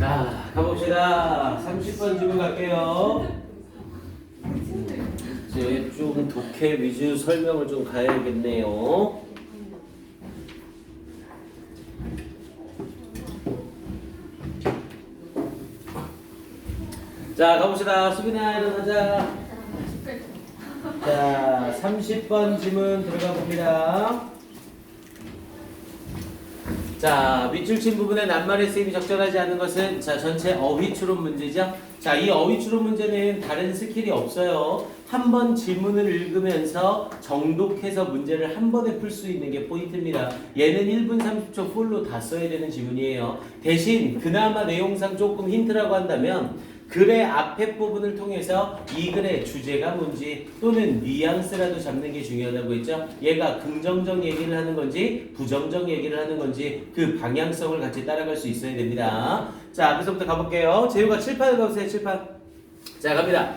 자, 가봅시다. 30번 질문 갈게요. 이제 좀 독해 위주 설명을 좀 가야겠네요. 자, 가봅시다. 수빈아, 일어나자. 자, 30번 질문 들어가 봅니다. 자, 밑줄친 부분에 낱말의 쓰임이 적절하지 않은 것은 자, 전체 어휘 추론 문제죠. 자, 이 어휘 추론 문제는 다른 스킬이 없어요. 한 번 질문을 읽으면서 정독해서 문제를 한 번에 풀 수 있는 게 포인트입니다. 얘는 1분 30초 풀로 다 써야 되는 지문이에요. 대신 그나마 내용상 조금 힌트라고 한다면 글의 앞에 부분을 통해서 이 글의 주제가 뭔지 또는 뉘앙스라도 잡는 게 중요하다고 했죠. 얘가 긍정적 얘기를 하는 건지 부정적 얘기를 하는 건지 그 방향성을 같이 따라갈 수 있어야 됩니다. 자, 앞에서부터 가볼게요. 재우가 칠판을 가보세요. 칠판. 자, 갑니다.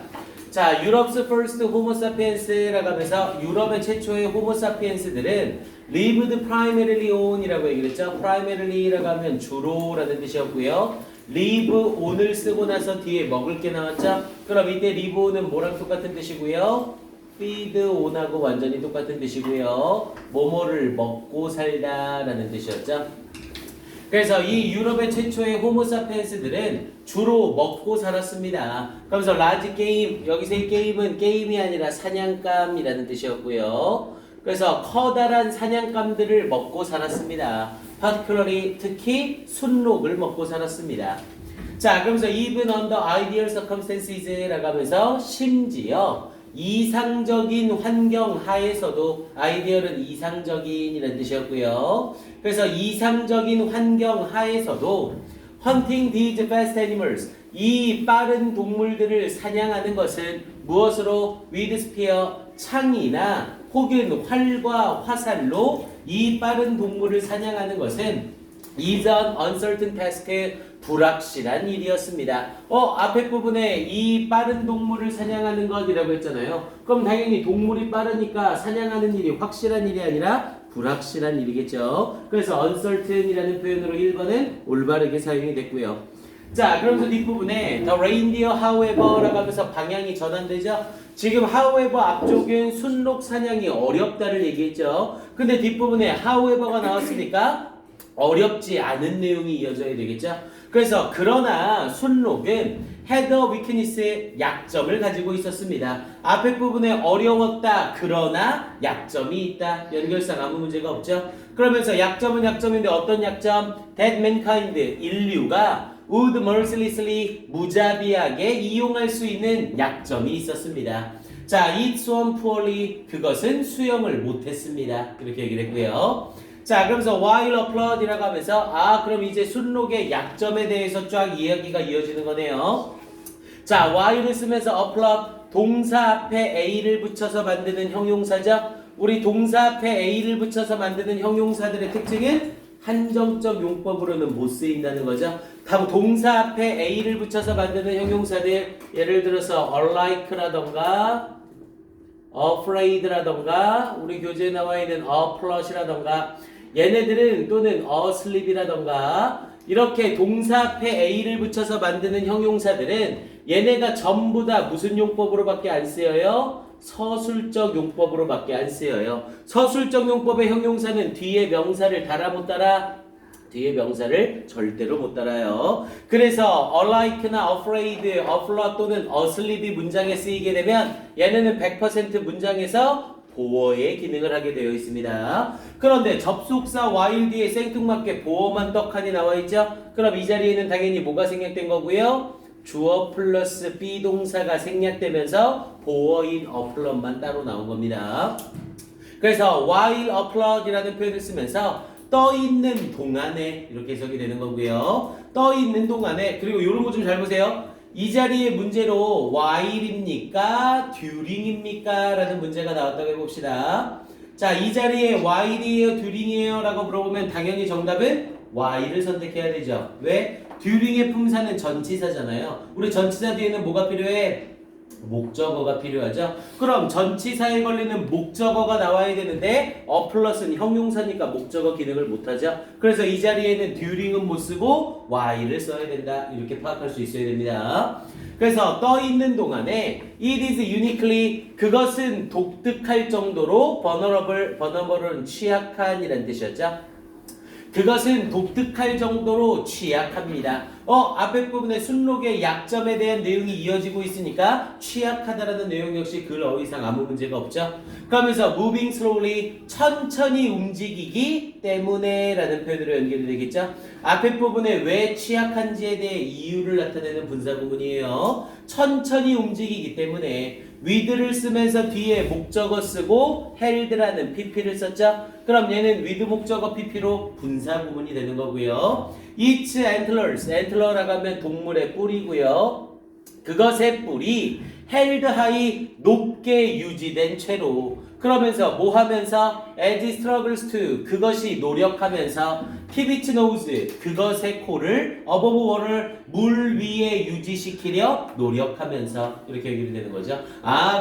자, Europe's first Homo sapiens라고 하면서 유럽의 최초의 호모 사피엔스들은 lived primarily on이라고 얘기를 했죠. primary라고 하면 주로라는 뜻이었고요. live on을 쓰고 나서 뒤에 먹을 게 나왔죠. 그럼 이때 live on은 뭐랑 똑같은 뜻이고요. feed on하고 완전히 똑같은 뜻이고요. 뭐뭐를 먹고 살다라는 뜻이었죠. 그래서 이 유럽의 최초의 호모사피엔스들은 주로 먹고 살았습니다. 그러면서 라지 게임, 여기서의 게임은 게임이 아니라 사냥감이라는 뜻이었고요. 그래서 커다란 사냥감들을 먹고 살았습니다. particularly 특히 순록을 먹고 살았습니다. 자, 그러면서 even under ideal circumstances라고 하면서 심지어 이상적인 환경 하에서도 아이디어는 이상적인이라는 뜻이었고요. 그래서 이상적인 환경 하에서도 hunting these fast animals 이 빠른 동물들을 사냥하는 것은 무엇으로 with spear 창이나 혹은 활과 화살로 이 빠른 동물을 사냥하는 것은 is an uncertain task 불확실한 일이었습니다. 앞에 부분에 이 빠른 동물을 사냥하는 것이라고 했잖아요. 그럼 당연히 동물이 빠르니까 사냥하는 일이 확실한 일이 아니라 불확실한 일이겠죠. 그래서 uncertain이라는 표현으로 1번은 올바르게 사용이 됐고요. 자, 그러면서 뒷부분에 the reindeer however라고 하면서 방향이 전환되죠. 지금 however 앞쪽은 순록 사냥이 어렵다를 얘기했죠. 근데 뒷부분에 however가 나왔으니까 어렵지 않은 내용이 이어져야 되겠죠. 그래서 그러나 순록은 had a weakness의 약점을 가지고 있었습니다. 앞에 부분에 어려웠다 그러나 약점이 있다. 연결상 아무 문제가 없죠. 그러면서 약점은 약점인데 어떤 약점? that mankind 인류가 would mercilessly 무자비하게 이용할 수 있는 약점이 있었습니다. 자, it swam poorly 그것은 수영을 못했습니다. 이렇게 얘기를 했고요. 자, 그러면서 while applaud이라고 하면서 그럼 이제 순록의 약점에 대해서 쫙 이야기가 이어지는 거네요. 자, while을 쓰면서 applaud 동사 앞에 a를 붙여서 만드는 형용사죠. 우리 동사 앞에 a를 붙여서 만드는 형용사들의 특징은 한정적 용법으로는 못 쓰인다는 거죠. 다음 동사 앞에 a를 붙여서 만드는 형용사들 예를 들어서 unlike라던가 afraid라던가 우리 교재에 나와 있는 applaud이라던가 얘네들은 또는 asleep이라던가 이렇게 동사 앞에 a를 붙여서 만드는 형용사들은 얘네가 전부 다 무슨 용법으로밖에 안 쓰여요? 서술적 용법으로밖에 안 쓰여요. 서술적 용법의 형용사는 뒤에 명사를 달아 못 달아? 뒤에 명사를 절대로 못 달아요. 그래서 unlike나 afraid, afloat 또는 asleep이 문장에 쓰이게 되면 얘네는 100% 문장에서 보어의 기능을 하게 되어 있습니다. 그런데 접속사 while 뒤에 생뚱맞게 보어만 떡하니 나와 있죠? 그럼 이 자리에는 당연히 뭐가 생략된 거고요? 주어 플러스 비동사가 생략되면서 보어인 applaud만 따로 나온 겁니다. 그래서 while applaud이라는 표현을 쓰면서 떠있는 동안에 이렇게 해석이 되는 거고요. 떠있는 동안에 그리고 이런 거 좀 잘 보세요. 이 자리에 문제로 while입니까? during입니까? 라는 문제가 나왔다고 해봅시다. 자, 이 자리에 while이에요? during이에요? 라고 물어보면 당연히 정답은 while을 선택해야 되죠. 왜? during의 품사는 전치사잖아요. 우리 전치사 뒤에는 뭐가 필요해? 목적어가 필요하죠. 그럼 전치사에 걸리는 목적어가 나와야 되는데 플러스는 형용사니까 목적어 기능을 못하죠. 그래서 이 자리에는 during은 못 쓰고 while을 써야 된다. 이렇게 파악할 수 있어야 됩니다. 그래서 떠 있는 동안에 it is uniquely 그것은 독특할 정도로 vulnerable은 취약한이라는 뜻이었죠. 그것은 독특할 정도로 취약합니다. 앞에 부분에 순록의 약점에 대한 내용이 이어지고 있으니까 취약하다라는 내용 역시 글 어휘상 아무 문제가 없죠. 그러면서 moving slowly 천천히 움직이기 때문에 라는 표현으로 연결이 되겠죠. 앞에 부분에 왜 취약한지에 대해 이유를 나타내는 분사 부분이에요. 천천히 움직이기 때문에 with를 쓰면서 뒤에 목적어 쓰고 held라는 pp를 썼죠. 그럼 얘는 with 목적어 pp로 분사 구문이 되는 거고요. its antlers, antler라고 하면 동물의 뿔이고요. 그것의 뿔이 held high, 높게 유지된 채로 그러면서 뭐 하면서 as it struggles to 그것이 노력하면서 keep its nose 그것의 코를 above water 물 위에 유지시키려 노력하면서 이렇게 얘기를 되는 거죠.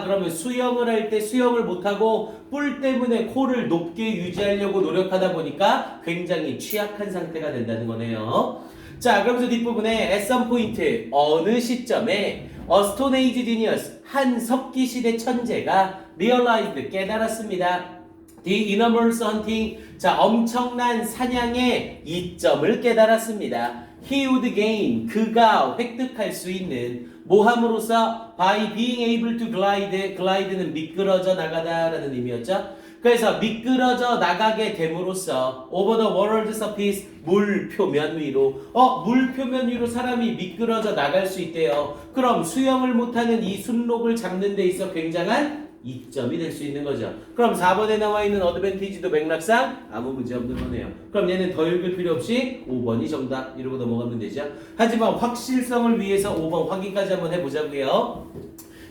그러면 수영을 할 때 수영을 못하고 뿔 때문에 코를 높게 유지하려고 노력하다 보니까 굉장히 취약한 상태가 된다는 거네요. 자, 그러면서 뒷부분에 at some point 어느 시점에 A Stone Age Genius 한 석기시대 천재가 realized 깨달았습니다. The enormous hunting 자 엄청난 사냥의 이점을 깨달았습니다. He would gain 그가 획득할 수 있는 뭐 함으로써 by being able to glide glide는 미끄러져 나가다라는 의미였죠. 그래서 미끄러져 나가게 됨으로써 over the water surface 물 표면 위로 물 표면 위로 사람이 미끄러져 나갈 수 있대요. 그럼 수영을 못하는 이 순록을 잡는 데 있어 굉장한 이점이 될 수 있는 거죠. 그럼 4번에 나와 있는 어드밴티지도 맥락상 아무 문제 없는 거네요. 그럼 얘는 더 읽을 필요 없이 5번이 정답 이러고 넘어가면 되죠. 하지만 확실성을 위해서 5번 확인까지 한번 해보자고요.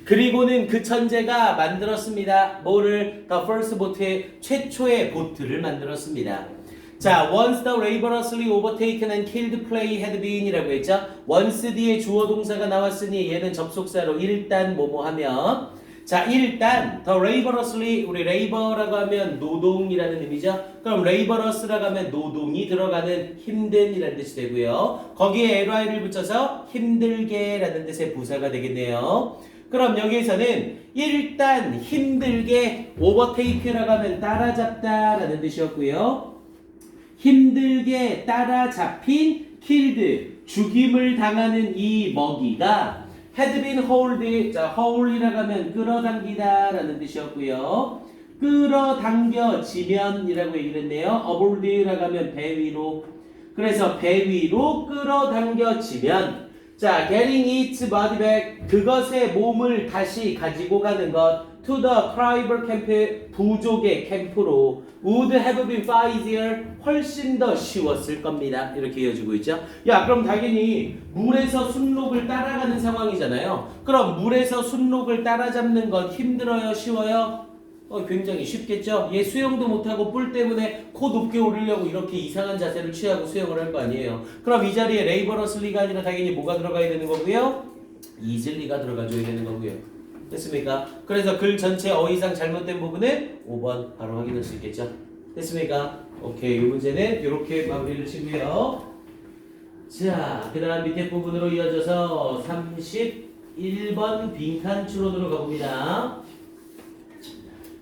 그리고는 그 천재가 만들었습니다. 뭐를? The first boat의 최초의 보트를 만들었습니다. 자, once the laboriously overtaken and killed play had been 이라고 했죠. once 뒤에 주어 동사가 나왔으니 얘는 접속사로 일단 뭐뭐 하면 자, 일단 the laboriously 우리 labor라고 하면 노동이라는 의미죠. 그럼 laborious라고 하면 노동이 들어가는 힘든이라는 뜻이 되고요. 거기에 ly를 붙여서 힘들게라는 뜻의 부사가 되겠네요. 그럼 여기에서는 일단 힘들게 overtake라고 하면 따라잡다라는 뜻이었고요. 힘들게 따라잡힌 killed 죽임을 당하는 이 먹이가 had been hauled 자 haul이라고 하면 끌어당기다라는 뜻이었고요. 끌어당겨지면이라고 얘기를 했네요. aboard라고 하면 배 위로 그래서 배 위로 끌어당겨지면 자, getting its body back 그것의 몸을 다시 가지고 가는 것 to the tribal camp 부족의 캠프로 would have been far easier 훨씬 더 쉬웠을 겁니다. 이렇게 이어지고 있죠. 야, 그럼 당연히 물에서 순록을 따라가는 상황이잖아요. 그럼 물에서 순록을 따라잡는 건 힘들어요? 쉬워요? 굉장히 쉽겠죠. 얘 수영도 못하고 뿔 때문에 코 높게 오르려고 이렇게 이상한 자세를 취하고 수영을 할 거 아니에요. 그럼 이 자리에 레이버러슬리가 아니라 당연히 뭐가 들어가야 되는 거고요? 이즐리가 들어가줘야 되는 거고요. 됐습니까? 그래서 글 전체 어휘상 잘못된 부분은 5번 바로 확인할 수 있겠죠. 됐습니까? 오케이, 이 문제는 이렇게 마무리를 치고요. 자, 그 다음 밑에 부분으로 이어져서 31번 빈칸 추론으로 가봅니다.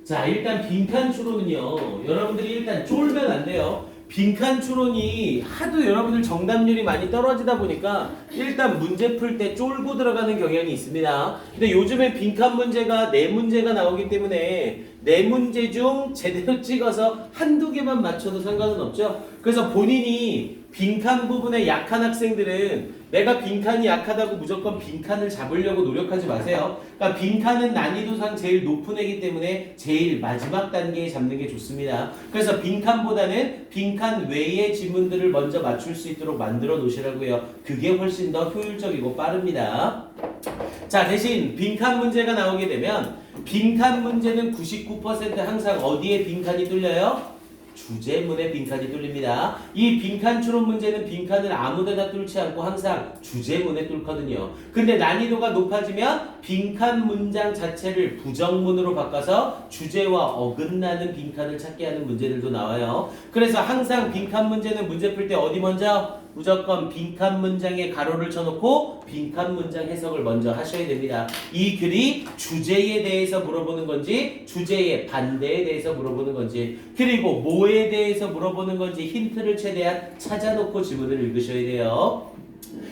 자, 일단 빈칸 추론은요, 여러분들이 일단 쫄면 안 돼요. 빈칸 추론이 하도 여러분들 정답률이 많이 떨어지다 보니까 일단 문제 풀 때 쫄고 들어가는 경향이 있습니다. 근데 요즘에 빈칸 문제가 4문제가 나오기 때문에 4문제 중 제대로 찍어서 한두 개만 맞춰도 상관은 없죠. 그래서 본인이 빈칸 부분에 약한 학생들은 내가 빈칸이 약하다고 무조건 빈칸을 잡으려고 노력하지 마세요. 그러니까 빈칸은 난이도상 제일 높은 애기 때문에 제일 마지막 단계에 잡는 게 좋습니다. 그래서 빈칸보다는 빈칸 외의 지문들을 먼저 맞출 수 있도록 만들어 놓으시라고요. 그게 훨씬 더 효율적이고 빠릅니다. 자, 대신 빈칸 문제가 나오게 되면 빈칸 문제는 99% 항상 어디에 빈칸이 뚫려요? 주제문에 빈칸이 뚫립니다. 이 빈칸 추론 문제는 빈칸을 아무데나 뚫지 않고 항상 주제문에 뚫거든요. 근데 난이도가 높아지면 빈칸 문장 자체를 부정문으로 바꿔서 주제와 어긋나는 빈칸을 찾게 하는 문제들도 나와요. 그래서 항상 빈칸 문제는 문제 풀 때 어디 먼저? 무조건 빈칸 문장에 가로를 쳐놓고 빈칸 문장 해석을 먼저 하셔야 됩니다. 이 글이 주제에 대해서 물어보는 건지 주제의 반대에 대해서 물어보는 건지 그리고 뭐에 대해서 물어보는 건지 힌트를 최대한 찾아놓고 지문을 읽으셔야 돼요.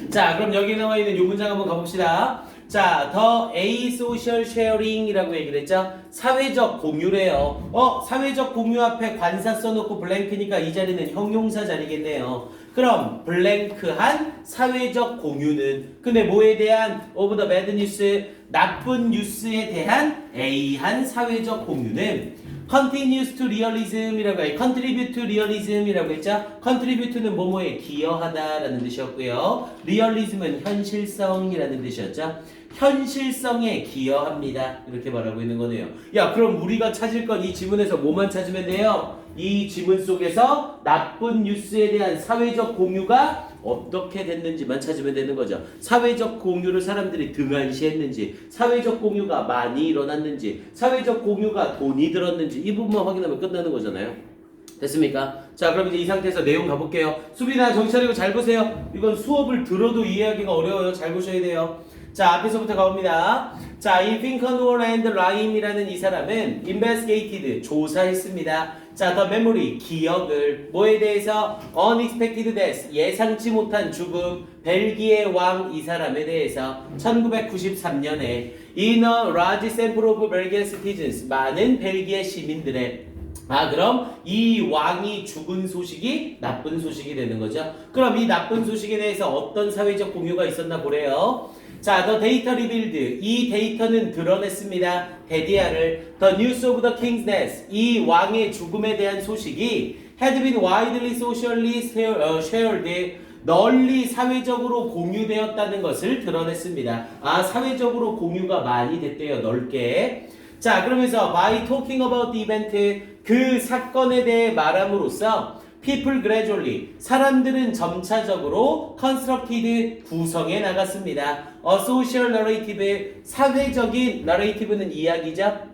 자, 그럼 여기 나와 있는 이 문장 한번 가봅시다. 자, the asocial sharing이라고 얘기를 했죠. 사회적 공유래요. 사회적 공유 앞에 관사 써놓고 블랭크니까 이 자리는 형용사 자리겠네요. 그럼 블랭크한 사회적 공유는 근데 뭐에 대한 of the bad news 나쁜 뉴스에 대한 A한 사회적 공유는 continues to realism이라고 해요. contribute to realism이라고 했죠. contribute는 뭐뭐에 기여하다라는 뜻이었고요. realism은 현실성이라는 뜻이었죠. 현실성에 기여합니다. 이렇게 말하고 있는 거네요. 야, 그럼 우리가 찾을 건 이 지문에서 뭐만 찾으면 돼요? 이 지문 속에서 나쁜 뉴스에 대한 사회적 공유가 어떻게 됐는지만 찾으면 되는 거죠. 사회적 공유를 사람들이 등한시했는지, 사회적 공유가 많이 일어났는지, 사회적 공유가 돈이 들었는지 이 부분만 확인하면 끝나는 거잖아요. 됐습니까? 자, 그럼 이제 이 상태에서 내용 가볼게요. 수빈아, 정신 차리고 잘 보세요. 이건 수업을 들어도 이해하기가 어려워요. 잘 보셔야 돼요. 자, 앞에서부터 가봅니다. 자, 이 핑컨우얼 앤드 라임이라는 이 사람은 investigated, 조사했습니다. 자, the memory, 기억을 뭐에 대해서 unexpected death, 예상치 못한 죽음, 벨기에 왕 이 사람에 대해서 1993년에 in a large sample of Belgian citizens, 많은 벨기에 시민들의 그럼 이 왕이 죽은 소식이 나쁜 소식이 되는 거죠. 그럼 이 나쁜 소식에 대해서 어떤 사회적 공유가 있었나 보래요. 자, the data revealed. 이 데이터는 드러냈습니다. 데디아를. The news of the king's death. 이 왕의 죽음에 대한 소식이 had been widely socially shared. 널리 사회적으로 공유되었다는 것을 드러냈습니다. 사회적으로 공유가 많이 됐대요. 넓게. 자, 그러면서 by talking about the event, 그 사건에 대해 말함으로써 people gradually, 사람들은 점차적으로 constructed, 구성해 나갔습니다. A social narrative, 사회적인 narrative는 이야기죠.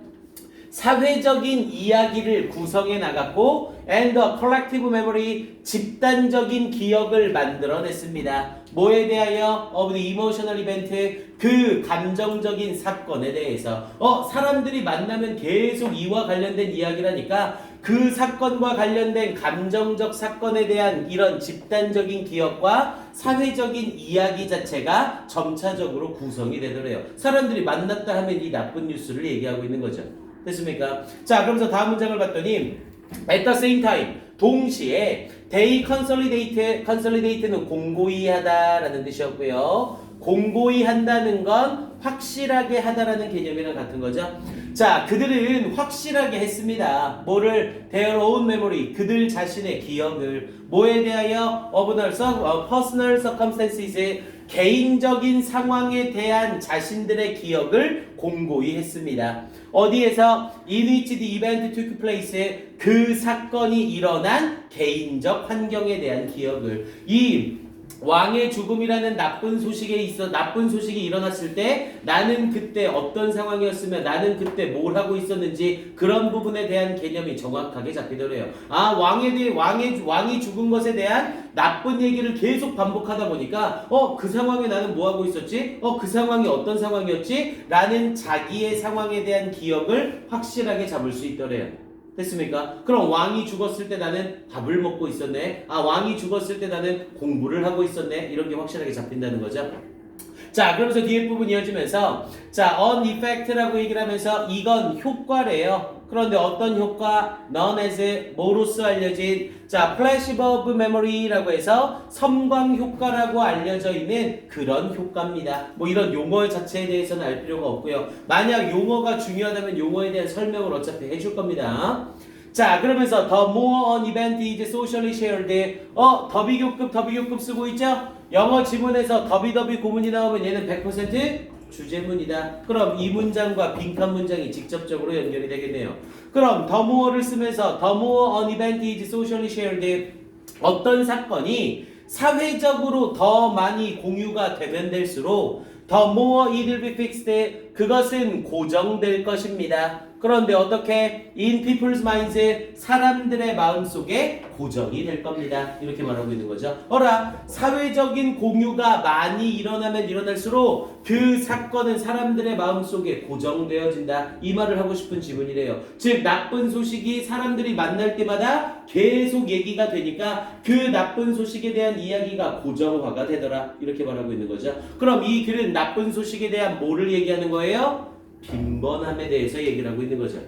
사회적인 이야기를 구성해 나갔고 and a collective memory, 집단적인 기억을 만들어냈습니다. 뭐에 대하여? of the emotional event, 그 감정적인 사건에 대해서. 사람들이 만나면 계속 이와 관련된 이야기라니까 그 사건과 관련된 감정적 사건에 대한 이런 집단적인 기억과 사회적인 이야기 자체가 점차적으로 구성이 되더래요. 사람들이 만났다 하면 이 나쁜 뉴스를 얘기하고 있는 거죠. 됐습니까? 자, 그러면서 다음 문장을 봤더니 at the same time, 동시에 they consolidate는 공고히 하다라는 뜻이었고요. 공고히 한다는 건 확실하게 하다라는 개념이랑 같은 거죠. 자, 그들은 확실하게 했습니다. 뭐를? their own memory, 그들 자신의 기억을. 뭐에 대하여? of their personal circumstances, 개인적인 상황에 대한 자신들의 기억을 공고히 했습니다. 어디에서? in which the event took place, 그 사건이 일어난 개인적 환경에 대한 기억을. 이 왕의 죽음이라는 나쁜 소식이 일어났을 때 나는 그때 어떤 상황이었으면 나는 그때 뭘 하고 있었는지 그런 부분에 대한 개념이 정확하게 잡히더래요. 왕이 죽은 것에 대한 나쁜 얘기를 계속 반복하다 보니까 그 상황에 나는 뭐 하고 있었지? 그 상황이 어떤 상황이었지? 라는 자기의 상황에 대한 기억을 확실하게 잡을 수 있더래요. 됐습니까? 그럼 왕이 죽었을 때 나는 밥을 먹고 있었네. 왕이 죽었을 때 나는 공부를 하고 있었네. 이런 게 확실하게 잡힌다는 거죠. 자, 그러면서 뒤에 부분 이어지면서 자, on effect라고 얘기를 하면서 이건 효과래요. 그런데 어떤 효과? known as 뭐로서 알려진 자, flash of memory라고 해서 섬광 효과라고 알려져 있는 그런 효과입니다. 뭐 이런 용어 자체에 대해서는 알 필요가 없고요. 만약 용어가 중요하다면 용어에 대한 설명을 어차피 해줄 겁니다. 자, 그러면서 the more an event is socially shared. 더비교급 쓰고 있죠? 영어 지문에서 더비 고문이 나오면 얘는 100% 주제문이다. 그럼 이 문장과 빈칸 문장이 직접적으로 연결이 되겠네요. 그럼 the more를 쓰면서 the more an event is socially shared 어떤 사건이 사회적으로 더 많이 공유가 되면 될수록 the more it will be fixed 그것은 고정될 것입니다. 그런데 어떻게 in people's minds 사람들의 마음속에 고정이 될 겁니다. 이렇게 말하고 있는 거죠. 어라 사회적인 공유가 많이 일어나면 일어날수록 그 사건은 사람들의 마음속에 고정되어진다. 이 말을 하고 싶은 지문이래요. 즉 나쁜 소식이 사람들이 만날 때마다 계속 얘기가 되니까 그 나쁜 소식에 대한 이야기가 고정화가 되더라. 이렇게 말하고 있는 거죠. 그럼 이 글은 나쁜 소식에 대한 뭐를 얘기하는 거예요? 빈번함에 대해서 얘기를 하고 있는 거죠.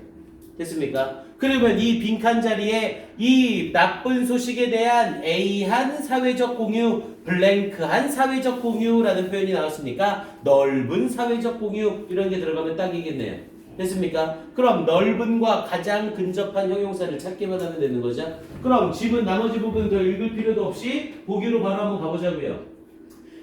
됐습니까? 그러면 이 빈칸 자리에 이 나쁜 소식에 대한 A한 사회적 공유, 블랭크한 사회적 공유라는 표현이 나왔으니까 넓은 사회적 공유 이런 게 들어가면 딱이겠네요. 됐습니까? 그럼 넓은과 가장 근접한 형용사를 찾기만 하면 되는 거죠. 그럼 지금 나머지 부분 더 읽을 필요도 없이 보기로 바로 한번 가보자고요.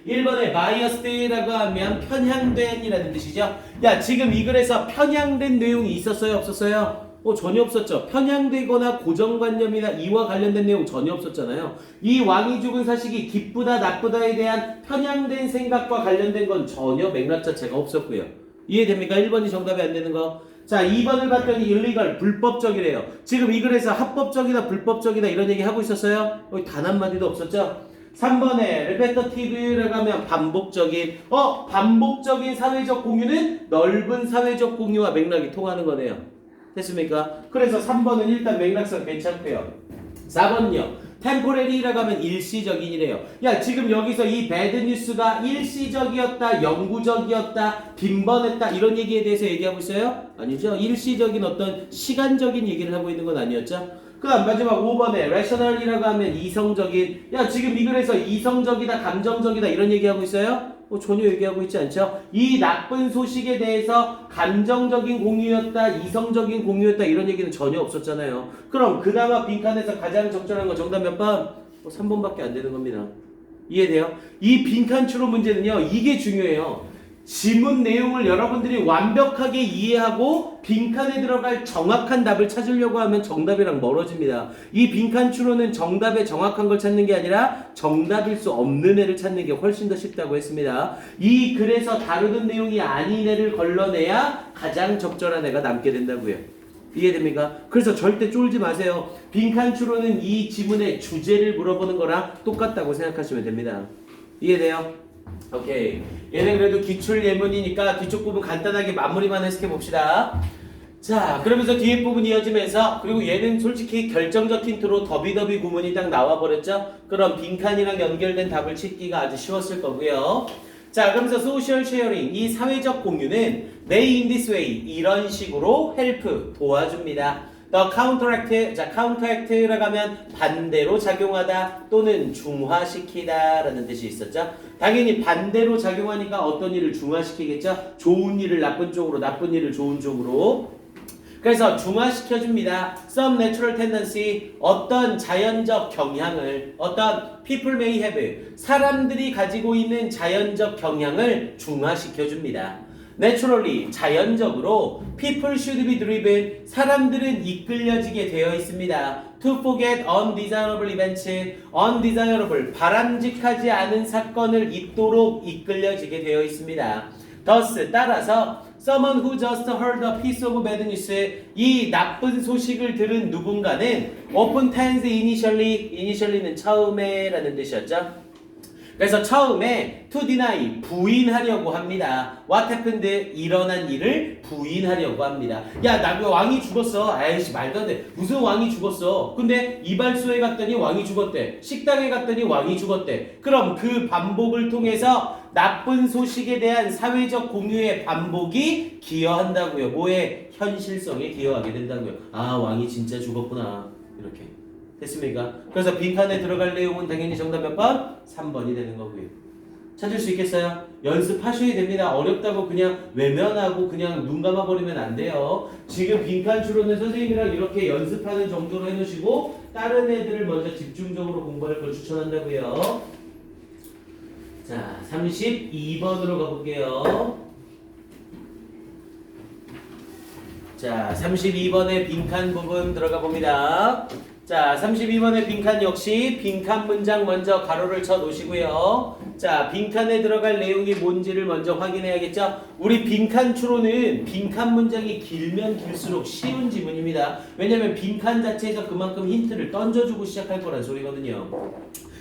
1번에 biased라고 하면 편향된이라는 뜻이죠. 야 지금 이 글에서 편향된 내용이 있었어요 없었어요? 전혀 없었죠. 편향되거나 고정관념이나 이와 관련된 내용 전혀 없었잖아요. 이 왕이 죽은 사실이 기쁘다 나쁘다에 대한 편향된 생각과 관련된 건 전혀 맥락 자체가 없었고요. 이해됩니까? 1번이 정답이 안 되는 거. 자 2번을 봤더니 illegal 불법적이래요. 지금 이 글에서 합법적이다 불법적이다 이런 얘기 하고 있었어요? 여기 단 한마디도 없었죠? 3번에 repetitive라고 하면 반복적인 반복적인 사회적 공유는 넓은 사회적 공유와 맥락이 통하는 거네요. 됐습니까? 그래서 3번은 일단 맥락상 괜찮고요. 4번은요. temporary라고 하면 일시적인이래요. 야 지금 여기서 이 bad news가 일시적이었다, 영구적이었다, 빈번했다 이런 얘기에 대해서 얘기하고 있어요? 아니죠. 일시적인 어떤 시간적인 얘기를 하고 있는 건 아니었죠. 그 다음 마지막 5번에 rational이라고 하면 이성적인 야 지금 이 글에서 이성적이다 감정적이다 이런 얘기하고 있어요? 전혀 얘기하고 있지 않죠? 이 나쁜 소식에 대해서 감정적인 공유였다 이성적인 공유였다 이런 얘기는 전혀 없었잖아요. 그럼 그나마 빈칸에서 가장 적절한 거 정답 몇 번? 3번밖에 안 되는 겁니다. 이해돼요? 이 빈칸 추론 문제는요 이게 중요해요. 지문 내용을 여러분들이 완벽하게 이해하고 빈칸에 들어갈 정확한 답을 찾으려고 하면 정답이랑 멀어집니다. 이 빈칸 추론은 정답에 정확한 걸 찾는 게 아니라 정답일 수 없는 애를 찾는 게 훨씬 더 쉽다고 했습니다. 이 글에서 다루는 내용이 아닌 애를 걸러내야 가장 적절한 애가 남게 된다고요. 이해됩니까? 그래서 절대 쫄지 마세요. 빈칸 추론은 이 지문의 주제를 물어보는 거랑 똑같다고 생각하시면 됩니다. 이해돼요? 오케이. 얘는 그래도 기출 예문이니까 뒤쪽 부분 간단하게 마무리만 해석해 봅시다. 자, 그러면서 뒤에 부분 이어지면서 그리고 얘는 솔직히 결정적 힌트로 더비더비 구문이 딱 나와버렸죠? 그럼 빈칸이랑 연결된 답을 찾기가 아주 쉬웠을 거고요. 자, 그러면서 social sharing, 이 사회적 공유는 may in this way, 이런 식으로 help, 도와줍니다. The counteract, 자, counteract라고 하면 반대로 작용하다 또는 중화시키다 라는 뜻이 있었죠. 당연히 반대로 작용하니까 어떤 일을 중화시키겠죠? 좋은 일을 나쁜 쪽으로, 나쁜 일을 좋은 쪽으로. 그래서 중화시켜줍니다. Some natural tendency, 어떤 자연적 경향을, 어떤 people may have, 사람들이 가지고 있는 자연적 경향을 중화시켜줍니다. Naturally, 자연적으로 people should be driven, 사람들은 이끌려지게 되어 있습니다. To forget undesirable events, undesirable, 바람직하지 않은 사건을 잊도록 이끌려지게 되어 있습니다. Thus, 따라서 someone who just heard a piece of bad news, 이 나쁜 소식을 들은 누군가는 oftentimes initially는 처음에 라는 뜻이었죠. 그래서 처음에 to deny, 부인하려고 합니다. What happened? 일어난 일을 부인하려고 합니다. 야, 나 왕이 죽었어. 아이씨, 말도 안 돼. 무슨 왕이 죽었어? 근데 이발소에 갔더니 왕이 죽었대. 식당에 갔더니 왕이 죽었대. 그럼 그 반복을 통해서 나쁜 소식에 대한 사회적 공유의 반복이 기여한다고요. 뭐에? 현실성에 기여하게 된다고요. 아, 왕이 진짜 죽었구나. 이렇게. 됐습니까? 그래서 빈칸에 들어갈 내용은 당연히 정답 몇 번? 3번이 되는 거고요. 찾을 수 있겠어요? 연습하셔야 됩니다. 어렵다고 그냥 외면하고 그냥 눈 감아버리면 안 돼요. 지금 빈칸 추론은 선생님이랑 이렇게 연습하는 정도로 해놓으시고 다른 애들을 먼저 집중적으로 공부할 걸 추천한다고요. 자, 32번으로 가볼게요. 자, 32번의 빈칸 부분 들어가 봅니다. 자, 32번의 빈칸 역시 빈칸 문장 먼저 가로를 쳐 놓으시고요. 자, 빈칸에 들어갈 내용이 뭔지를 먼저 확인해야겠죠? 우리 빈칸 추론은 빈칸 문장이 길면 길수록 쉬운 지문입니다. 왜냐면 빈칸 자체에서 그만큼 힌트를 던져주고 시작할 거란 소리거든요.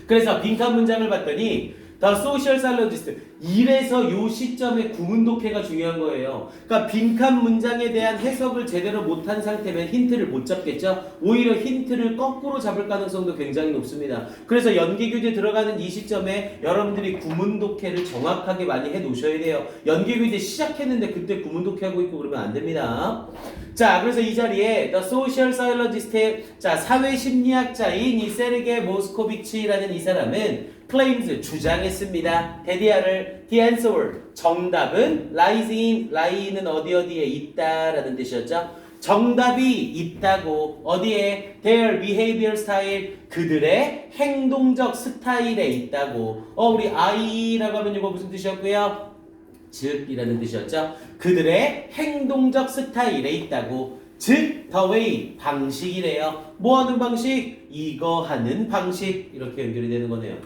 그래서 빈칸 문장을 봤더니 The social sciologist. 이래서 요 시점에 구문 독해가 중요한 거예요. 그러니까 빈칸 문장에 대한 해석을 제대로 못한 상태면 힌트를 못 잡겠죠. 오히려 힌트를 거꾸로 잡을 가능성도 굉장히 높습니다. 그래서 연계교재 들어가는 이 시점에 여러분들이 구문 독해를 정확하게 많이 해 놓으셔야 돼요. 연계교재 시작했는데 그때 구문 독해하고 있고 그러면 안 됩니다. 자, 그래서 이 자리에 The social sciologist의 자, 사회심리학자인 이 세르게 모스코비치라는 이 사람은 claims 주장했습니다. 대디아를 the answer 정답은 lies in lie는 어디에 있다라는 뜻이었죠. 정답이 있다고 어디에 their behavior style 그들의 행동적 스타일에 있다고. 우리 I라고 하면 이거 무슨 뜻이었고요? 즉이라는 뜻이었죠. 그들의 행동적 스타일에 있다고. 즉, the way 방식이래요. 뭐 하는 방식? 이거 하는 방식. 이렇게 연결이 되는 거네요.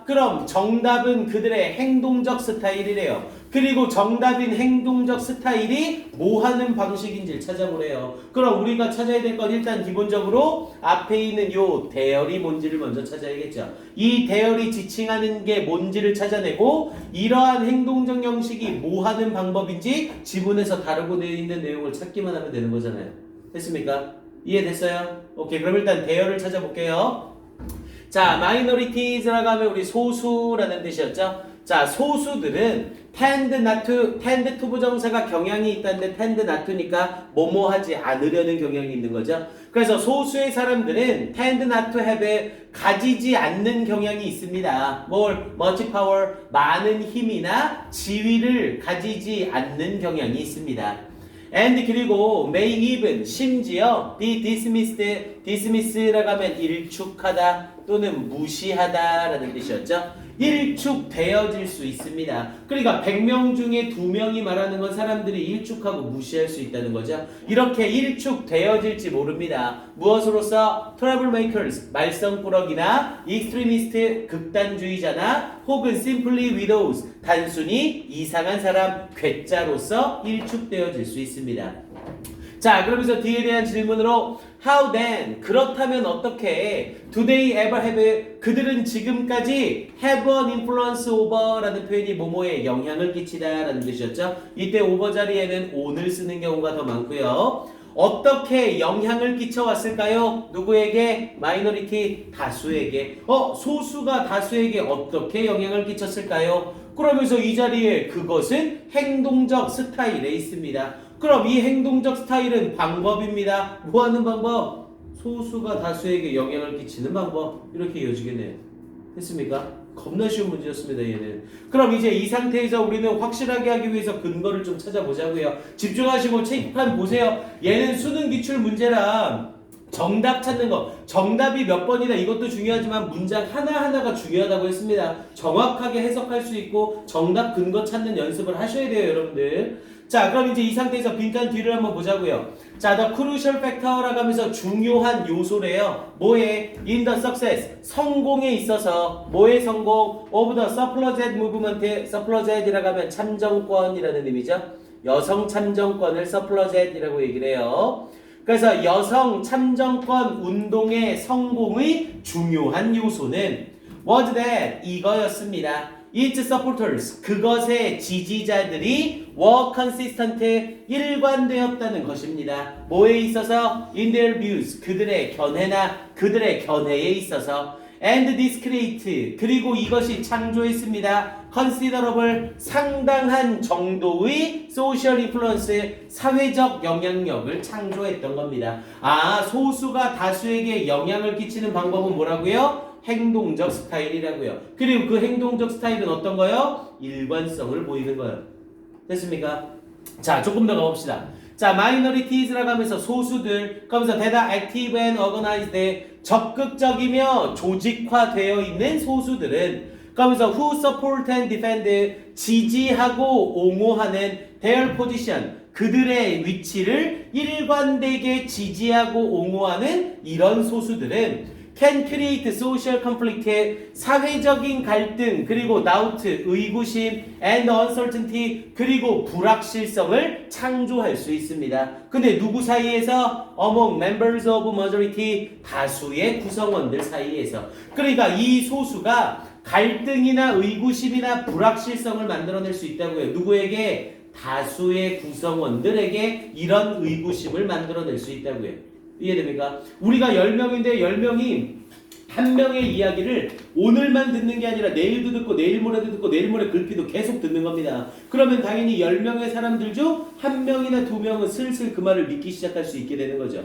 그럼 정답은 그들의 행동적 스타일이래요. 그리고 정답인 행동적 스타일이 뭐 하는 방식인지를 찾아보래요. 그럼 우리가 찾아야 될 건 일단 기본적으로 앞에 있는 요 대열이 뭔지를 먼저 찾아야겠죠. 이 대열이 지칭하는 게 뭔지를 찾아내고 이러한 행동적 형식이 뭐 하는 방법인지 지문에서 다루고 있는 내용을 찾기만 하면 되는 거잖아요. 됐습니까? 이해됐어요? 오케이, 그럼 일단 대열을 찾아볼게요. 자, minorities라고 하면 우리 소수라는 뜻이었죠. 자, 소수들은 tend not to, tend to 부정사가 경향이 있다는데 tend not to니까 뭐뭐 하지 않으려는 경향이 있는 거죠. 그래서 소수의 사람들은 tend not to have 가지지 않는 경향이 있습니다. 뭘? much power, 많은 힘이나 지위를 가지지 않는 경향이 있습니다. and 그리고 may even 심지어 be dismissed라고 하면 일축하다 또는 무시하다라는 뜻이었죠. 일축되어질 수 있습니다. 그러니까 100명 중에 2명이 말하는 건 사람들이 일축하고 무시할 수 있다는 거죠. 이렇게 일축되어질지 모릅니다. 무엇으로서? troublemakers, 말썽꾸러기나 extremist, 극단주의자나 혹은 simply widows, 단순히 이상한 사람, 괴짜로서 일축되어질 수 있습니다. 자, 그러면서 뒤에 대한 질문으로 How then? 그렇다면 어떻게? Do they ever have? 그들은 지금까지 have an influence over 라는 표현이 뭐뭐에 영향을 끼치다 라는 뜻이었죠. 이때 over 자리에는 on을 쓰는 경우가 더 많고요. 어떻게 영향을 끼쳐왔을까요? 누구에게? 마이너리티 다수에게. 소수가 다수에게 어떻게 영향을 끼쳤을까요? 그러면서 이 자리에 그것은 행동적 스타일에 있습니다. 그럼 이 행동적 스타일은 방법입니다. 뭐 하는 방법? 소수가 다수에게 영향을 끼치는 방법. 이렇게 이어지겠네요. 됐습니까? 겁나 쉬운 문제였습니다, 얘는. 그럼 이제 이 상태에서 우리는 확실하게 하기 위해서 근거를 좀 찾아보자고요. 집중하시고 책판 보세요. 얘는 수능 기출 문제라 정답 찾는 거, 정답이 몇 번이나 이것도 중요하지만 문장 하나하나가 중요하다고 했습니다. 정확하게 해석할 수 있고 정답 근거 찾는 연습을 하셔야 돼요, 여러분들. 자, 그럼 이제 이 상태에서 빈칸 뒤를 한번 보자고요. 자, the crucial factor라고 하면서 중요한 요소래요. 뭐에? in the success, 성공에 있어서. 뭐의 성공? of the suffragette movement, suffragette이라고 하면 참정권이라는 의미죠. 여성 참정권을 suffragette이라고 얘기를 해요. 그래서 여성 참정권 운동의 성공의 중요한 요소는 was that 이거였습니다. Its supporters 그것의 지지자들이 were consistent 일관되었다는 것입니다. 뭐에 있어서? in their views 그들의 견해나 그들의 견해에 있어서 and discreate 그리고 이것이 창조했습니다. considerable 상당한 정도의 social influence 사회적 영향력을 창조했던 겁니다. 소수가 다수에게 영향을 끼치는 방법은 뭐라고요? 행동적 스타일이라고요. 그리고 그 행동적 스타일은 어떤 거요? 일관성을 보이는 거예요. 됐습니까? 자, 조금 더 가봅시다. 자, minorities라고 하면서 소수들, 그러면서 대다 active and organized, 적극적이며 조직화되어 있는 소수들은, 그러면서 who support and defend, 지지하고 옹호하는 their position, 그들의 위치를 일관되게 지지하고 옹호하는 이런 소수들은 can create social conflict, 사회적인 갈등, 그리고 doubt, 의구심, and uncertainty, 그리고 불확실성을 창조할 수 있습니다. 근데 누구 사이에서? among members of majority, 다수의 구성원들 사이에서. 그러니까 이 소수가 갈등이나 의구심이나 불확실성을 만들어낼 수 있다고요. 누구에게? 다수의 구성원들에게 이런 의구심을 만들어낼 수 있다고요. 이해됩니까? 우리가 10명인데 10명이 한 명의 이야기를 오늘만 듣는 게 아니라 내일도 듣고 내일 모레도 듣고 내일 모레 글피도 계속 듣는 겁니다. 그러면 당연히 10명의 사람들 중 한 명이나 두 명은 슬슬 그 말을 믿기 시작할 수 있게 되는 거죠.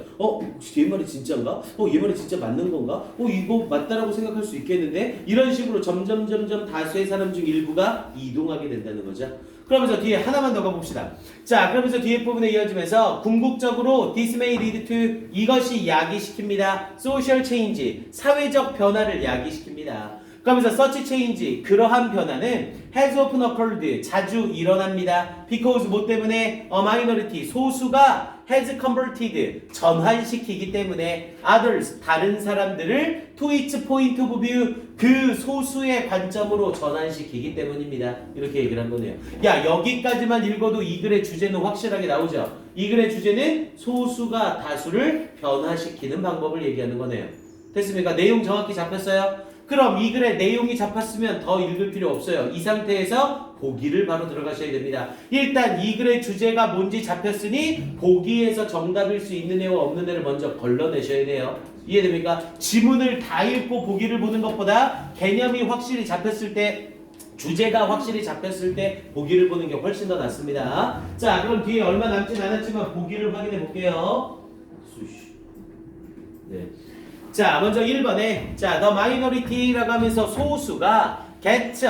얘 말이 진짜인가? 얘 말이 진짜 맞는 건가? 이거 맞다라고 생각할 수 있겠는데? 이런 식으로 점점 다수의 사람 중 일부가 이동하게 된다는 거죠. 그러면서 뒤에 하나만 더 가봅시다. 자, 그러면서 뒤에 부분에 이어지면서 궁극적으로 this may lead to, 이것이 야기시킵니다. social change, 사회적 변화를 야기시킵니다. 그러면서 such change, 그러한 변화는 has often occurred, 자주 일어납니다. because 뭐 때문에? a minority, 소수가 has converted, 전환시키기 때문에 others, 다른 사람들을 to its point of view, 그 소수의 관점으로 전환시키기 때문입니다. 이렇게 얘기를 한 거네요. 야, 여기까지만 읽어도 이 글의 주제는 확실하게 나오죠. 이 글의 주제는 소수가 다수를 변화시키는 방법을 얘기하는 거네요. 됐습니까? 내용 정확히 잡혔어요? 그럼 이 글의 내용이 잡혔으면 더 읽을 필요 없어요. 이 상태에서 보기를 바로 들어가셔야 됩니다. 일단 이 글의 주제가 뭔지 잡혔으니 보기에서 정답일 수 있는 애와 없는 애를 먼저 걸러내셔야 돼요. 이해됩니까? 지문을 다 읽고 보기를 보는 것보다 개념이 확실히 잡혔을 때, 주제가 확실히 잡혔을 때 보기를 보는 게 훨씬 더 낫습니다. 자, 그럼 뒤에 얼마 남진 않았지만 보기를 확인해 볼게요. 네. 자, 먼저 1번에 자, the minority라고 하면서 소수가 gets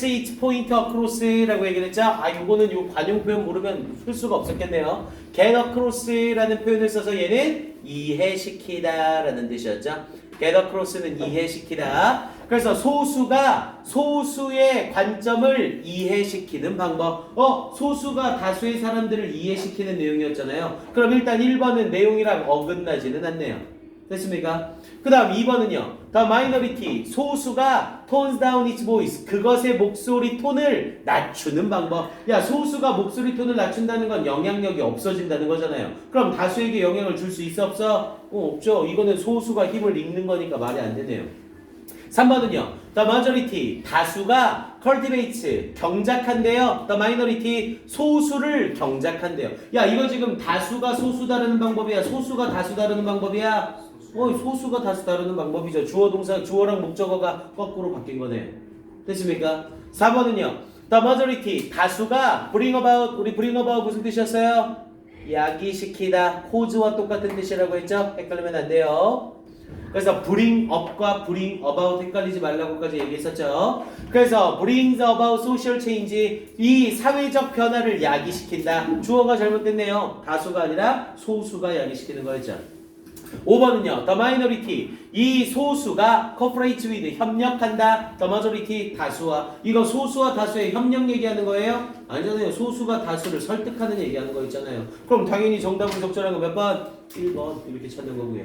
its point across라고 얘기를 했죠. 요거는 요 관용 표현 모르면 풀 수가 없었겠네요. get across라는 표현을 써서 얘는 이해시키다라는 뜻이었죠. get across는 이해시키다. 그래서 소수가 소수의 관점을 이해시키는 방법. 소수가 다수의 사람들을 이해시키는 내용이었잖아요. 그럼 일단 1번은 내용이랑 어긋나지는 않네요. 됐습니까? 그 다음 2번은요. The minority, 소수가 tones down its voice, 그것의 목소리 톤을 낮추는 방법. 야, 소수가 목소리 톤을 낮춘다는 건 영향력이 없어진다는 거잖아요. 그럼 다수에게 영향을 줄 수 있어 없어? 없죠. 이거는 소수가 힘을 잃는 거니까 말이 안 되네요. 3번은요. The majority, 다수가 cultivates, 경작한대요. The minority, 소수를 경작한대요. 야, 이거 지금 다수가 소수 다루는 방법이야? 소수가 다수 다루는 방법이야? 소수가 다수 다루는 방법이죠. 주어 동사, 주어랑 목적어가 거꾸로 바뀐 거네. 됐습니까? 4번은요. The majority, 다수가 bring about, 우리 bring about 무슨 뜻이었어요? 야기시키다, caus와 똑같은 뜻이라고 했죠? 헷갈리면 안 돼요. 그래서 bring up과 bring about 헷갈리지 말라고까지 얘기했었죠. 그래서 brings about social change, 이 사회적 변화를 야기시킨다. 주어가 잘못됐네요. 다수가 아니라 소수가 야기시키는 거였죠. 5번은요. The minority, 이 소수가 cooperate with, 협력한다. The majority, 다수와. 이거 소수와 다수의 협력 얘기하는 거예요? 아니잖아요. 소수가 다수를 설득하는 얘기하는 거 있잖아요. 그럼 당연히 정답은 적절한 거 몇 번? 1번 이렇게 찾는 거고요.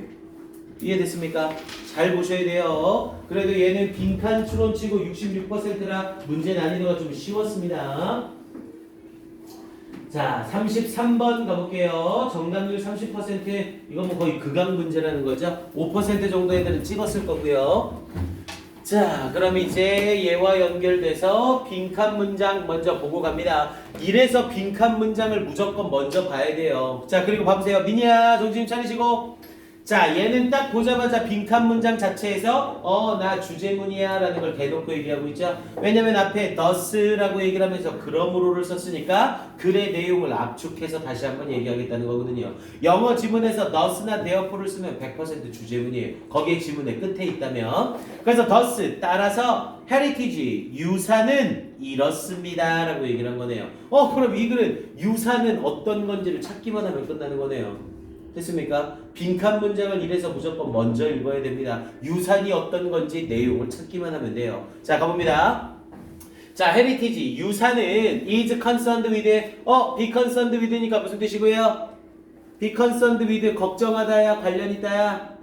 이해됐습니까? 잘 보셔야 돼요. 그래도 얘는 빈칸 추론치고 66%라 문제 난이도가 좀 쉬웠습니다. 자, 33번 가볼게요. 정답률 30%, 이건 뭐 거의 극강 문제라는 거죠. 5% 정도 애들은 찍었을 거고요. 자, 그럼 이제 얘와 연결돼서 빈칸 문장 먼저 보고 갑니다. 이래서 빈칸 문장을 무조건 먼저 봐야 돼요. 자, 그리고 봐보세요. 민희야, 정신 차리시고. 자, 얘는 딱 보자마자 빈칸 문장 자체에서 나 주제문이야 라는 걸 대놓고 얘기하고 있죠. 왜냐면 앞에 thus라고 얘기를 하면서 그러므로를 썼으니까 글의 내용을 압축해서 다시 한번 얘기하겠다는 거거든요. 영어 지문에서 thus나 therefore를 쓰면 100% 주제문이에요. 거기에 지문의 끝에 있다면. 그래서 thus 따라서 heritage, 유산은 이렇습니다 라고 얘기를 한 거네요. 그럼 이 글은 유산은 어떤 건지를 찾기만 하면 끝나는 거네요. 됐습니까? 빈칸 문장을 이래서 무조건 먼저 읽어야 됩니다. 유산이 어떤 건지 내용을 찾기만 하면 돼요. 자, 가봅니다. 자, heritage, 유산은 is concerned with, be concerned with니까 무슨 뜻이고요? be concerned with, 걱정하다야, 관련 있다야?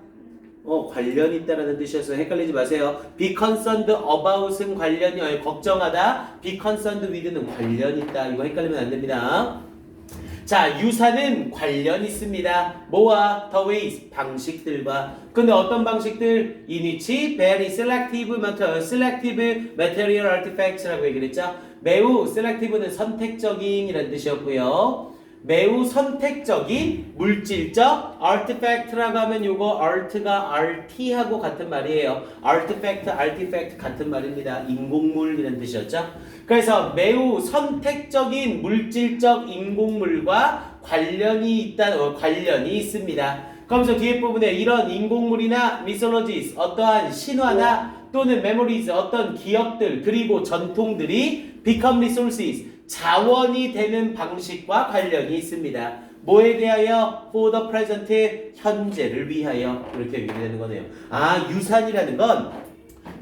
관련 있다라는 뜻이어서 헷갈리지 마세요. be concerned about은 관련이, 걱정하다, be concerned with는 관련 있다. 이거 헷갈리면 안 됩니다. 자, 유사는 관련 있습니다. 뭐와? The ways, 방식들과. 근데 어떤 방식들? in which very selective material artifacts라고 얘기를 했죠. 매우 selective는 선택적인 이라는 뜻이었고요. 매우 선택적인 물질적 artifact라고 하면 요거 art가 art하고 같은 말이에요. artifact 같은 말입니다. 인공물이라는 뜻이었죠. 그래서 매우 선택적인 물질적 인공물과 관련이 있습니다. 그러면서 뒤에 부분에 이런 인공물이나 mythologies, 어떠한 신화나 또는 memories, 어떤 기억들 그리고 전통들이 become resources, 자원이 되는 방식과 관련이 있습니다. 뭐에 대하여? For the present, 현재를 위하여. 이렇게 얘기되는 거네요. 아, 유산이라는 건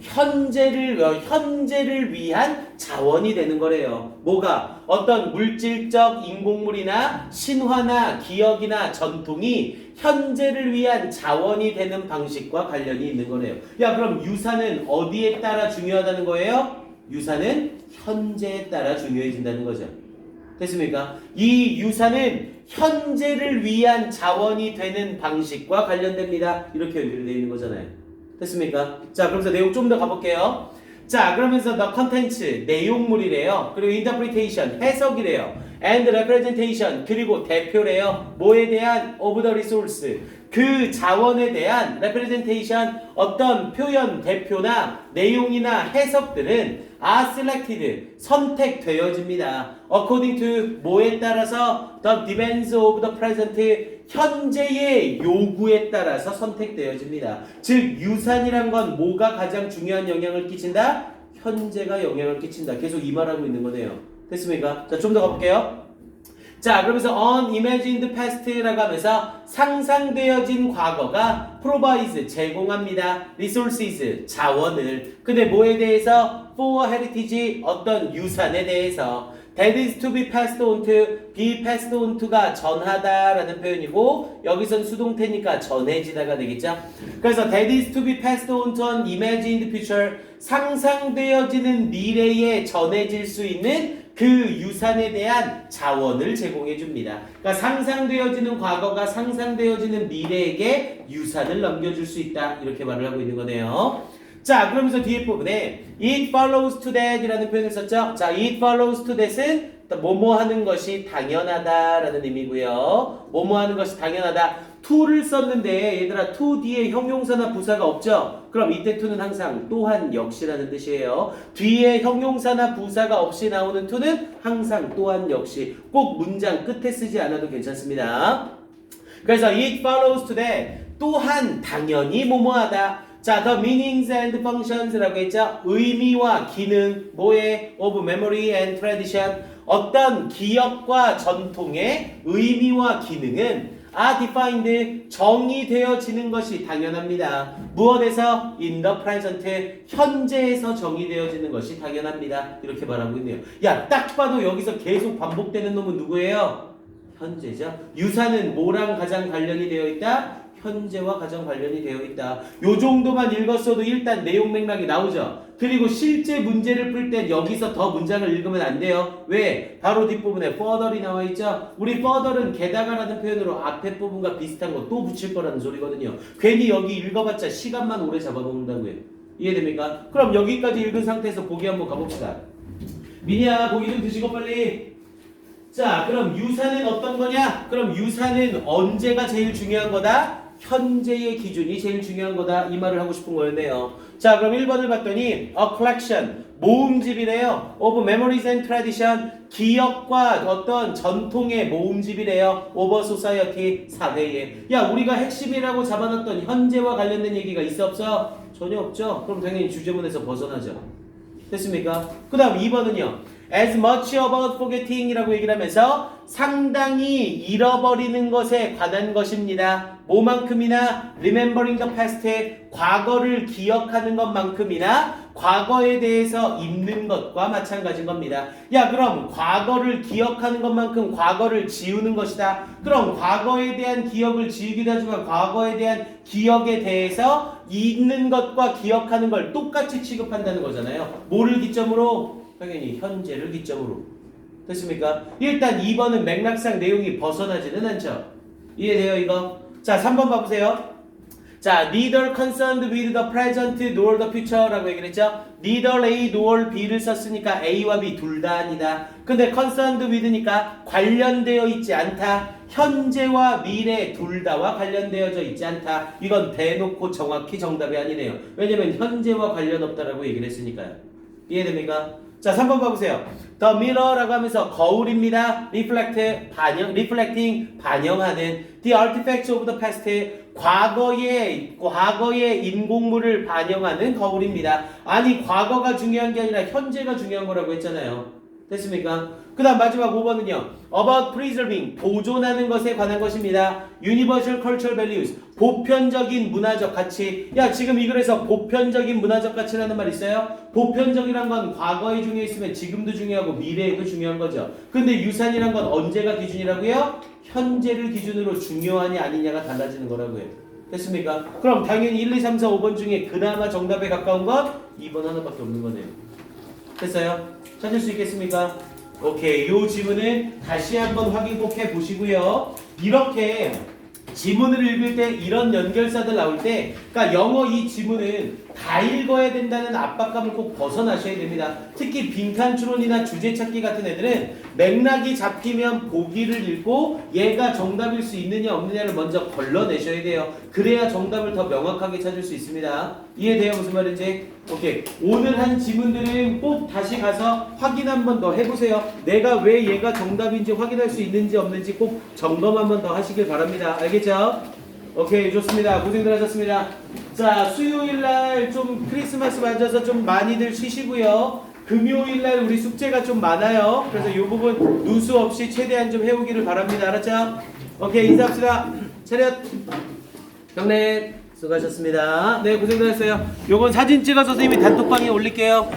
현재를 위한 자원이 되는 거래요. 뭐가? 어떤 물질적 인공물이나 신화나 기억이나 전통이 현재를 위한 자원이 되는 방식과 관련이 있는 거래요. 야, 그럼 유산은 어디에 따라 중요하다는 거예요? 유산은 현재에 따라 중요해진다는 거죠. 됐습니까? 이 유산은 현재를 위한 자원이 되는 방식과 관련됩니다. 이렇게 연결되어 있는 거잖아요. 됐습니까? 자, 그러면서 내용 좀 더 가볼게요. 자, 그러면서 the contents, 내용물이래요. 그리고 interpretation, 해석이래요. and representation, 그리고 대표래요. 뭐에 대한? of the resource, 그 자원에 대한 representation, 어떤 표현, 대표나 내용이나 해석들은 are selected, 선택되어집니다. according to, 뭐에 따라서? the demands of the present, 현재의 요구에 따라서 선택되어집니다. 즉, 유산이란 건 뭐가 가장 중요한 영향을 끼친다? 현재가 영향을 끼친다. 계속 이 말하고 있는 거네요. 됐습니까? 자, 좀 더 가볼게요. 자, 그러면서 unimagined past라고 하면서 상상되어진 과거가 provides, 제공합니다. resources, 자원을. 근데 뭐에 대해서? for heritage, 어떤 유산에 대해서. that is to be passed on to, be passed on to가 전하다라는 표현이고, 여기선 수동태니까 전해지다가 되겠죠? 그래서 that is to be passed on to an imagined future, 상상되어지는 미래에 전해질 수 있는 그 유산에 대한 자원을 제공해 줍니다. 그러니까 상상되어지는 과거가 상상되어지는 미래에게 유산을 넘겨줄 수 있다. 이렇게 말을 하고 있는 거네요. 자, 그러면서 뒤에 부분에 it follows to that 이라는 표현을 썼죠. 자, it follows to that은 뭐뭐 하는 것이 당연하다라는 의미고요. 뭐뭐 하는 것이 당연하다. to를 썼는데 얘들아 to 뒤에 형용사나 부사가 없죠. 그럼 이때 to는 항상 또한 역시라는 뜻이에요. 뒤에 형용사나 부사가 없이 나오는 to는 항상 또한 역시, 꼭 문장 끝에 쓰지 않아도 괜찮습니다. 그래서 it follows to that, 또한 당연히 뭐뭐하다. 자, the meanings and functions라고 했죠. 의미와 기능, 뭐에? of memory and tradition, 어떤 기억과 전통의 의미와 기능은 are defined, 정의되어지는 것이 당연합니다. 무엇에서? in the present, 현재에서 정의되어지는 것이 당연합니다. 이렇게 말하고 있네요. 야, 딱 봐도 여기서 계속 반복되는 놈은 누구예요? 현재죠. 유산은 뭐랑 가장 관련이 되어 있다? 현재와 가장 관련이 되어 있다. 요 정도만 읽었어도 일단 내용 맥락이 나오죠. 그리고 실제 문제를 풀 땐 여기서 더 문장을 읽으면 안 돼요. 왜? 바로 뒷부분에 further이 나와 있죠. 우리 further은 게다가라는 표현으로 앞에 부분과 비슷한 거 또 붙일 거라는 소리거든요. 괜히 여기 읽어봤자 시간만 오래 잡아먹는다고요. 이해됩니까? 그럼 여기까지 읽은 상태에서 보기 한번 가봅시다. 미니야, 보기 좀 드시고 빨리. 자, 그럼 유산은 어떤 거냐? 그럼 유산은 언제가 제일 중요한 거다? 현재의 기준이 제일 중요한 거다. 이 말을 하고 싶은 거였네요. 자, 그럼 1번을 봤더니 a collection, 모음집이래요. of memories and tradition, 기억과 어떤 전통의 모음집이래요. over society, 사회에. 야, 우리가 핵심이라고 잡아놨던 현재와 관련된 얘기가 있어 없어? 전혀 없죠. 그럼 당연히 주제문에서 벗어나죠. 됐습니까? 그 다음 2번은요. as much about forgetting 이라고 얘기를 하면서 상당히 잃어버리는 것에 관한 것입니다. 뭐만큼이나 remembering the past, 과거를 기억하는 것만큼이나 과거에 대해서 잊는 것과 마찬가지인 겁니다. 야, 그럼 과거를 기억하는 것만큼 과거를 지우는 것이다. 그럼 과거에 대한 기억을 지우기도 하지만 과거에 대한 기억에 대해서 잊는 것과 기억하는 걸 똑같이 취급한다는 거잖아요. 뭐를 기점으로? 당연히 현재를 기점으로. 됐습니까? 일단 2번은 맥락상 내용이 벗어나지는 않죠. 이해돼요, 이거? 자, 3번 봐보세요. 자, neither concerned with the present nor the future라고 얘기를 했죠. neither A nor B를 썼으니까 A와 B 둘 다 아니다. 근데 concerned with니까 관련되어 있지 않다. 현재와 미래 둘 다와 관련되어져 있지 않다. 이건 대놓고 정확히 정답이 아니네요. 왜냐면 현재와 관련 없다라고 얘기를 했으니까요. 이해됩니까? 자, 3번 봐보세요. The mirror라고 하면서 거울입니다. reflecting 반영하는 the artifacts of the past 과거의 인공물을 반영하는 거울입니다. 아니, 과거가 중요한 게 아니라 현재가 중요한 거라고 했잖아요. 됐습니까? 그 다음 마지막 5번은요. About preserving, 보존하는 것에 관한 것입니다. Universal cultural values, 보편적인 문화적 가치. 야, 지금 이 글에서 보편적인 문화적 가치라는 말 있어요? 보편적이란 건 과거에 중요했으면 지금도 중요하고 미래에도 중요한 거죠. 근데 유산이란 건 언제가 기준이라고요? 현재를 기준으로 중요하냐 아니냐가 달라지는 거라고요. 됐습니까? 그럼 당연히 1, 2, 3, 4, 5번 중에 그나마 정답에 가까운 건 2번 하나밖에 없는 거네요. 됐어요? 찾을 수 있겠습니까? 오케이. 요 지문은 다시 한번 확인 꼭 해보시고요. 이렇게 지문을 읽을 때 이런 연결사들 나올 때, 그러니까 영어 이 지문은 다 읽어야 된다는 압박감을 꼭 벗어나셔야 됩니다. 특히 빈칸 추론이나 주제 찾기 같은 애들은 맥락이 잡히면 보기를 읽고 얘가 정답일 수 있느냐 없느냐를 먼저 걸러내셔야 돼요. 그래야 정답을 더 명확하게 찾을 수 있습니다. 이해돼요? 무슨 말인지? 오케이. 오늘 한 지문들은 꼭 다시 가서 확인 한 번 더 해보세요. 내가 왜 얘가 정답인지 확인할 수 있는지 없는지 꼭 점검 한 번 더 하시길 바랍니다. 알겠죠? 오케이, 좋습니다. 고생들 하셨습니다. 자, 수요일날 좀 크리스마스 맞아서 좀 많이들 쉬시고요. 금요일날 우리 숙제가 좀 많아요. 그래서 이 부분 누수 없이 최대한 좀 해오기를 바랍니다. 알았죠? 오케이, 인사합시다. 차렷. 경례. 수고하셨습니다. 네, 고생들 했어요. 요건 사진 찍어서 선생님이 단톡방에 올릴게요.